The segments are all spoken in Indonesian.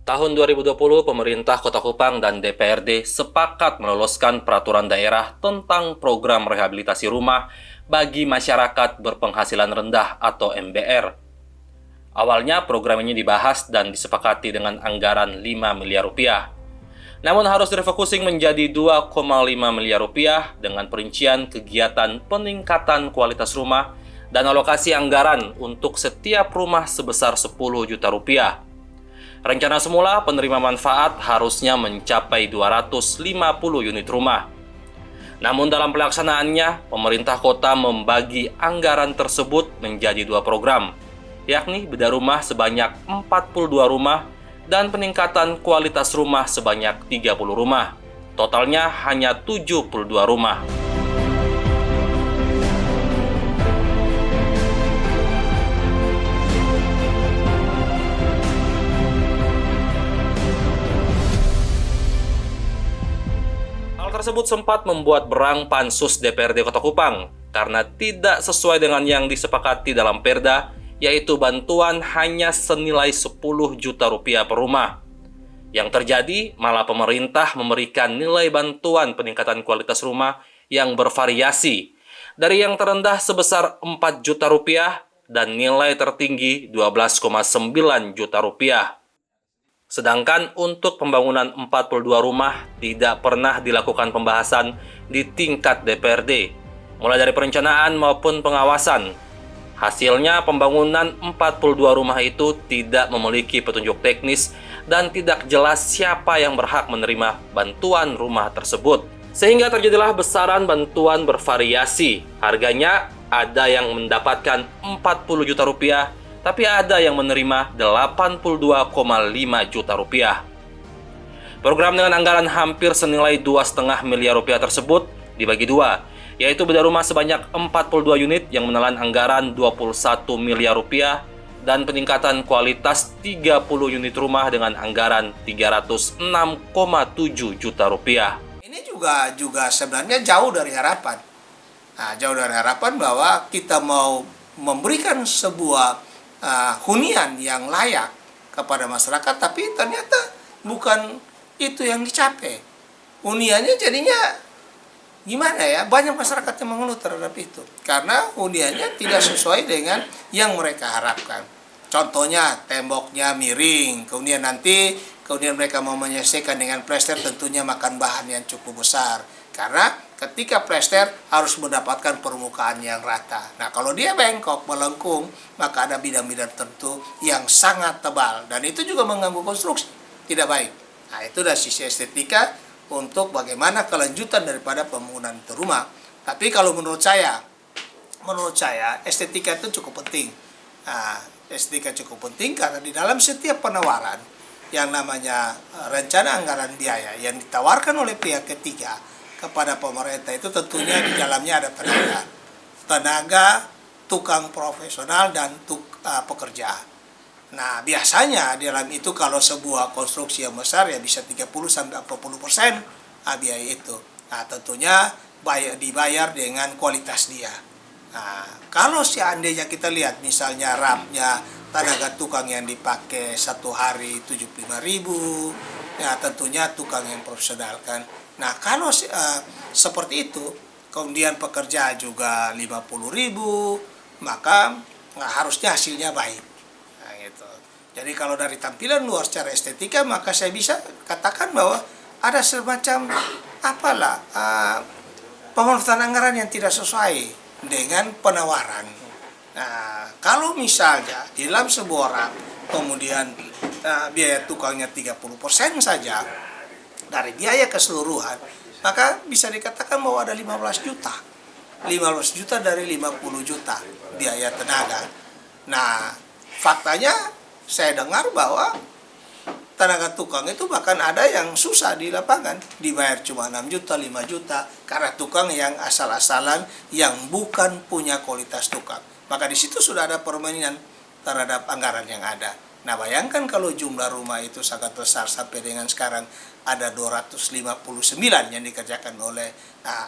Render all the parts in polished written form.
Tahun 2020, pemerintah Kota Kupang dan DPRD sepakat meloloskan peraturan daerah tentang program rehabilitasi rumah bagi masyarakat berpenghasilan rendah atau MBR. Awalnya program ini dibahas dan disepakati dengan anggaran 5 miliar rupiah. Namun harus direfocusing menjadi 2,5 miliar rupiah dengan perincian kegiatan peningkatan kualitas rumah dan alokasi anggaran untuk setiap rumah sebesar 10 juta rupiah. Rencana semula penerima manfaat harusnya mencapai 250 unit rumah. Namun dalam pelaksanaannya, pemerintah kota membagi anggaran tersebut menjadi dua program, yakni bedah rumah sebanyak 42 rumah dan peningkatan kualitas rumah sebanyak 30 rumah. Totalnya hanya 72 rumah. Hal tersebut sempat membuat berang pansus DPRD Kota Kupang karena tidak sesuai dengan yang disepakati dalam Perda, yaitu bantuan hanya senilai 10 juta rupiah per rumah. Yang terjadi malah pemerintah memberikan nilai bantuan peningkatan kualitas rumah yang bervariasi, dari yang terendah sebesar 4 juta rupiah dan nilai tertinggi 12,9 juta rupiah. Sedangkan untuk pembangunan 42 rumah tidak pernah dilakukan pembahasan di tingkat DPRD, mulai dari perencanaan maupun pengawasan. Hasilnya pembangunan 42 rumah itu tidak memiliki petunjuk teknis dan tidak jelas siapa yang berhak menerima bantuan rumah tersebut. Sehingga terjadilah besaran bantuan bervariasi. Harganya ada yang mendapatkan 40 juta rupiah, tapi ada yang menerima 82,5 juta rupiah. Program dengan anggaran hampir senilai 2,5 miliar rupiah tersebut dibagi dua, yaitu bedah rumah sebanyak 42 unit yang menelan anggaran 21 miliar rupiah dan peningkatan kualitas 30 unit rumah dengan anggaran 306,7 juta rupiah. Ini juga sebenarnya jauh dari harapan. Nah, jauh dari harapan bahwa kita mau memberikan sebuah hunian yang layak kepada masyarakat, tapi ternyata bukan itu yang dicapai. Huniannya jadinya gimana ya? Banyak masyarakat yang mengeluh terhadap itu karena huniannya tidak sesuai dengan yang mereka harapkan. Contohnya temboknya miring, kemudian mereka mau menyelesaikan dengan plester, tentunya makan bahan yang cukup besar. Karena ketika plester harus mendapatkan permukaan yang rata. Nah, kalau dia bengkok, melengkung, maka ada bidang-bidang tertentu yang sangat tebal. Dan itu juga mengganggu konstruksi. Tidak baik. Nah, itu dari sisi estetika untuk bagaimana kelanjutan daripada pembangunan itu rumah. Tapi kalau menurut saya estetika itu cukup penting. Nah, estetika cukup penting karena di dalam setiap penawaran yang namanya rencana anggaran biaya yang ditawarkan oleh pihak ketiga kepada pemerintah itu tentunya di dalamnya ada tenaga, tukang profesional dan pekerja. Nah, biasanya di dalam itu kalau sebuah konstruksi yang besar ya bisa 30-40% biaya itu. Nah, tentunya dibayar dengan kualitas dia. Nah, kalau seandainya kita lihat misalnya rapnya tenaga tukang yang dipakai satu hari 75.000, ya tentunya tukang yang profesional kan. Nah, kalau seperti itu, kemudian pekerja juga 50.000, maka harusnya hasilnya baik. Nah, gitu. Jadi kalau dari tampilan luar secara estetika, maka saya bisa katakan bahwa ada semacam pemanfaatan anggaran yang tidak sesuai dengan penawaran. Nah, kalau misalnya di dalam sebuah orang, kemudian biaya tukangnya 30% saja dari biaya keseluruhan, maka bisa dikatakan bahwa ada 15 juta. 15 juta dari 50 juta biaya tenaga. Nah, faktanya saya dengar bahwa tenaga tukang itu bahkan ada yang susah di lapangan, dibayar cuma 6 juta, 5 juta, karena tukang yang asal-asalan yang bukan punya kualitas tukang. Maka di situ sudah ada permainan terhadap anggaran yang ada. Nah, bayangkan kalau jumlah rumah itu sangat besar sampai dengan sekarang ada 259 yang dikerjakan oleh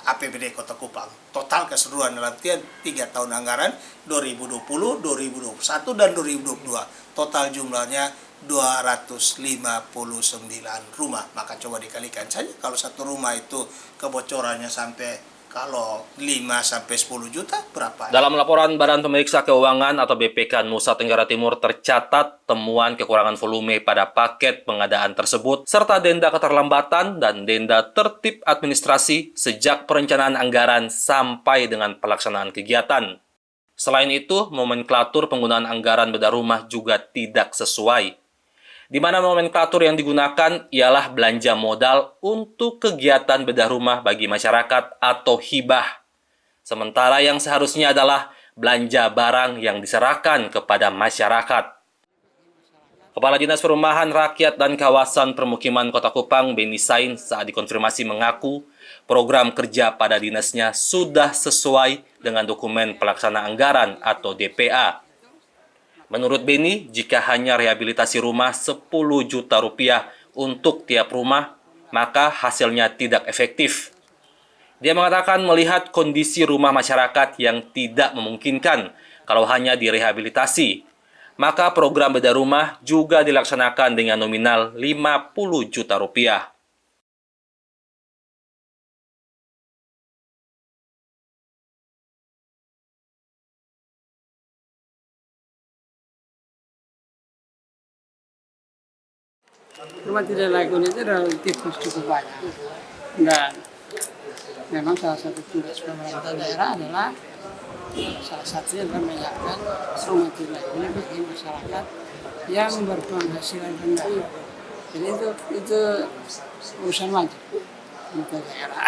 APBD Kota Kupang. Total keseluruhan dalam 3 tahun anggaran 2020, 2021, dan 2022. Total jumlahnya rumah. Maka coba dikalikan saja, kalau satu rumah itu kebocorannya sampai kalau 5 sampai 10 juta berapa? Dalam laporan Badan Pemeriksa Keuangan atau BPK Nusa Tenggara Timur tercatat temuan kekurangan volume pada paket pengadaan tersebut serta denda keterlambatan dan denda tertib administrasi sejak perencanaan anggaran sampai dengan pelaksanaan kegiatan. Selain itu, nomenklatur penggunaan anggaran bedah rumah juga tidak sesuai, di mana nomenklatur yang digunakan ialah belanja modal untuk kegiatan bedah rumah bagi masyarakat atau hibah. Sementara yang seharusnya adalah belanja barang yang diserahkan kepada masyarakat. Kepala Dinas Perumahan Rakyat dan Kawasan Permukiman Kota Kupang, Beni Sain, saat dikonfirmasi mengaku program kerja pada dinasnya sudah sesuai dengan dokumen pelaksana anggaran atau DPA. Menurut Beni, jika hanya rehabilitasi rumah 10 juta rupiah untuk tiap rumah, maka hasilnya tidak efektif. Dia mengatakan melihat kondisi rumah masyarakat yang tidak memungkinkan kalau hanya direhabilitasi, maka program bedah rumah juga dilaksanakan dengan nominal 50 juta rupiah. Rumah tidak layak huni itu relatif cukup banyak. Dan memang salah satu tugas pemerintah daerah adalah salah satunya adalah menyiapkan rumah tidak layak huni bagi masyarakat yang berpenghasilan rendah. Jadi itu urusan wajib untuk daerah.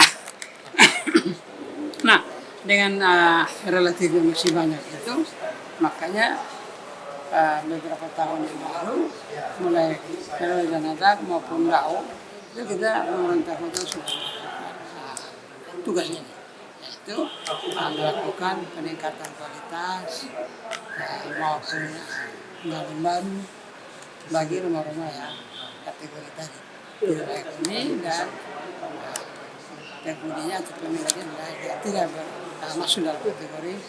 Nah, dengan relatif masih banyak itu, makanya beberapa tahun yang lalu mulai dari Danadak maupun DAO itu kita pemerintah kota sudah tugasnya yaitu melakukan peningkatan kualitas maupun bangunan baru bagi rumah-rumah yang kategori tadi tidak layak huni dan penghuninya atau pemiliknya tidak masuk dalam kategori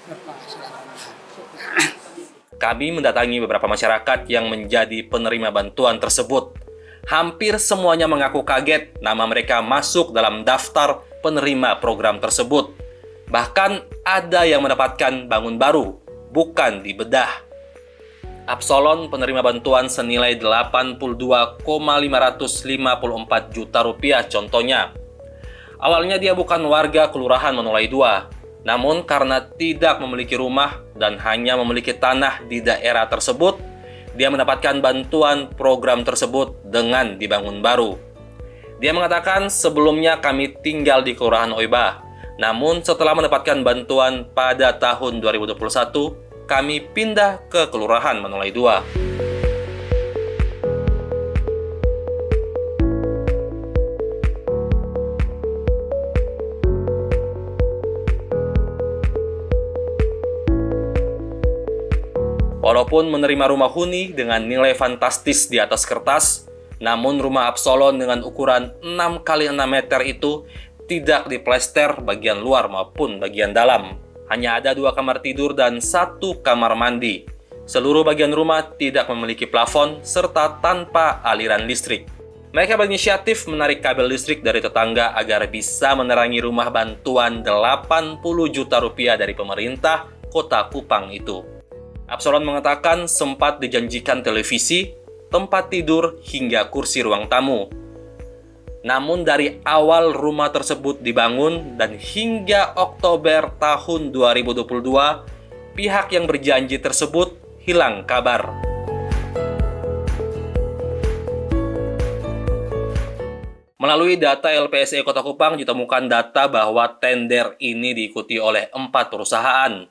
berpenghasilan rendah. Kami mendatangi beberapa masyarakat yang menjadi penerima bantuan tersebut. Hampir semuanya mengaku kaget nama mereka masuk dalam daftar penerima program tersebut. Bahkan ada yang mendapatkan bangun baru, bukan dibedah. Absolon penerima bantuan senilai 82,554 juta rupiah contohnya. Awalnya dia bukan warga Kelurahan Manulai II. Namun karena tidak memiliki rumah dan hanya memiliki tanah di daerah tersebut, dia mendapatkan bantuan program tersebut dengan dibangun baru. Dia mengatakan sebelumnya kami tinggal di Kelurahan Oiba, namun setelah mendapatkan bantuan pada tahun 2021, kami pindah ke Kelurahan Manulai II. Walaupun menerima rumah huni dengan nilai fantastis di atas kertas, namun rumah Absolon dengan ukuran 6 x 6 meter itu tidak diplester bagian luar maupun bagian dalam. Hanya ada 2 kamar tidur dan 1 kamar mandi. Seluruh bagian rumah tidak memiliki plafon serta tanpa aliran listrik. Mereka berinisiatif menarik kabel listrik dari tetangga agar bisa menerangi rumah bantuan 80 juta rupiah dari pemerintah Kota Kupang itu. Absolon mengatakan sempat dijanjikan televisi, tempat tidur, hingga kursi ruang tamu. Namun dari awal rumah tersebut dibangun dan hingga Oktober tahun 2022, pihak yang berjanji tersebut hilang kabar. Melalui data LPSE Kota Kupang ditemukan data bahwa tender ini diikuti oleh 4 perusahaan,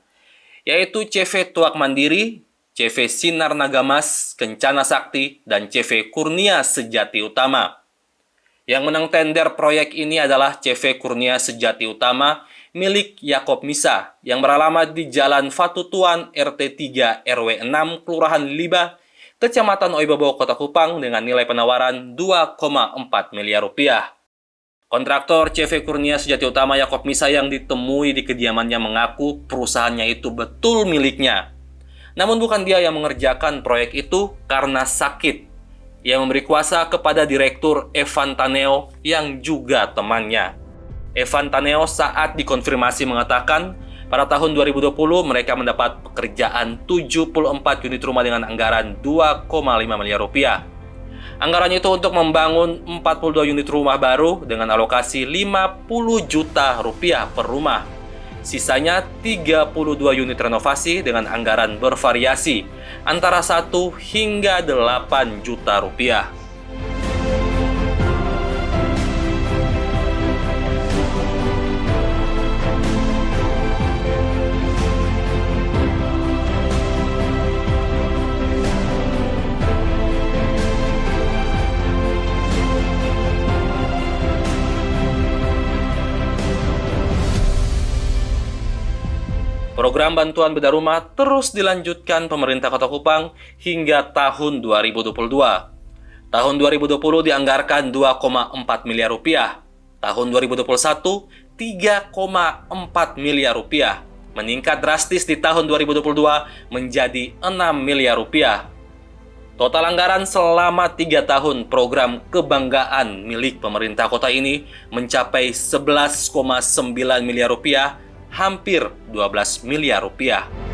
yaitu CV Tuak Mandiri, CV Sinar Nagamas, Kencana Sakti, dan CV Kurnia Sejati Utama. Yang menang tender proyek ini adalah CV Kurnia Sejati Utama milik Yakob Misa yang beralamat di Jalan Fatutuan RT 3 RW 6 Kelurahan Liba, Kecamatan Oibobo, Kota Kupang dengan nilai penawaran 2,4 miliar rupiah. Kontraktor CV Kurnia Sejati Utama Yakob Misa yang ditemui di kediamannya mengaku perusahaannya itu betul miliknya. Namun bukan dia yang mengerjakan proyek itu karena sakit. Ia memberi kuasa kepada Direktur Evan Taneo yang juga temannya. Evan Taneo saat dikonfirmasi mengatakan, pada tahun 2020 mereka mendapat pekerjaan 74 unit rumah dengan anggaran 2,5 miliar rupiah. Anggarannya itu untuk membangun 42 unit rumah baru dengan alokasi 50 juta rupiah per rumah. Sisanya 32 unit renovasi dengan anggaran bervariasi antara 1 hingga 8 juta rupiah. Program bantuan beda rumah terus dilanjutkan pemerintah Kota Kupang hingga tahun 2022. Tahun 2020 dianggarkan 2,4 miliar rupiah. Tahun 2021, 3,4 miliar rupiah. Meningkat drastis di tahun 2022 menjadi 6 miliar rupiah. Total anggaran selama 3 tahun program kebanggaan milik pemerintah kota ini mencapai 11,9 miliar rupiah, hampir 12 miliar rupiah.